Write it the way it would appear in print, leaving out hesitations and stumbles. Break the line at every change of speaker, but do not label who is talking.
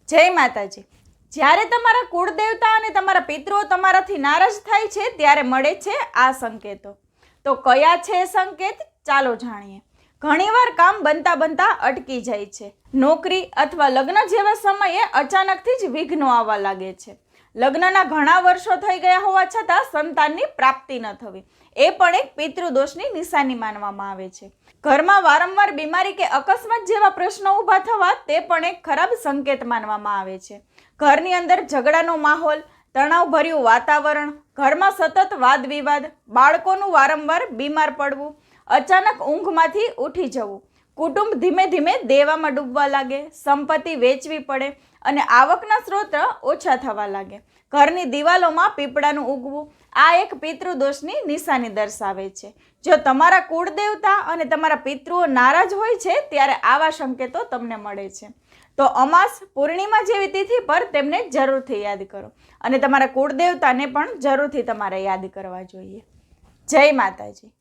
જય માતાજી। જ્યારે તમારા કુળદેવતા અને તમારા પિતૃઓ તમારાથી નારાજ થાય છે ત્યારે મળે છે આ સંકેતો। તો કયા છે સંકેત, ચાલો જાણીએ। ઘણીવાર કામ બનતા બનતા અટકી જાય છે। નોકરી અથવા લગ્ન જેવા સમયે અચાનકથી જ વિઘ્નો આવવા લાગે છે। લગ્નના ઘણા વર્ષો થઈ ગયા હોવા છતાં સંતાનની પ્રાપ્તિ ન થવી એ પણ એક પિતૃદોષની નિશાની માનવામાં આવે છે। ઘરમાં વારંવાર બીમારી કે અકસ્માત જેવા પ્રશ્નો ઊભા થવા તે પણ એક ખરાબ સંકેત માનવામાં આવે છે। ઘરની અંદર ઝઘડાનો માહોલ, તણાવભર્યું વાતાવરણ, ઘરમાં સતત વાદ વિવાદ, બાળકોનું વારંવાર બીમાર પડવું, અચાનક ઊંઘમાંથી ઉઠી જવું, કુટુંબ ધીમે ધીમે દેવામાં ડૂબવા લાગે, સંપત્તિ વેચવી પડે અને આવકના સ્ત્રોત ઓછા થવા લાગે, ઘરની દિવાલોમાં પીપળાનું ઉગવું, આ એક પિતૃદોષની નિશાની દર્શાવે છે। જો તમારા કુળદેવતા અને તમારા પિતૃઓ નારાજ હોય છે ત્યારે આવા સંકેતો તમને મળે છે। તો અમાસ, પૂર્ણિમા જેવી તિથિ પર તેમને જરૂરથી યાદ કરો અને તમારા કુળદેવતાને પણ જરૂરથી તમારે યાદ કરવા જોઈએ। જય માતાજી।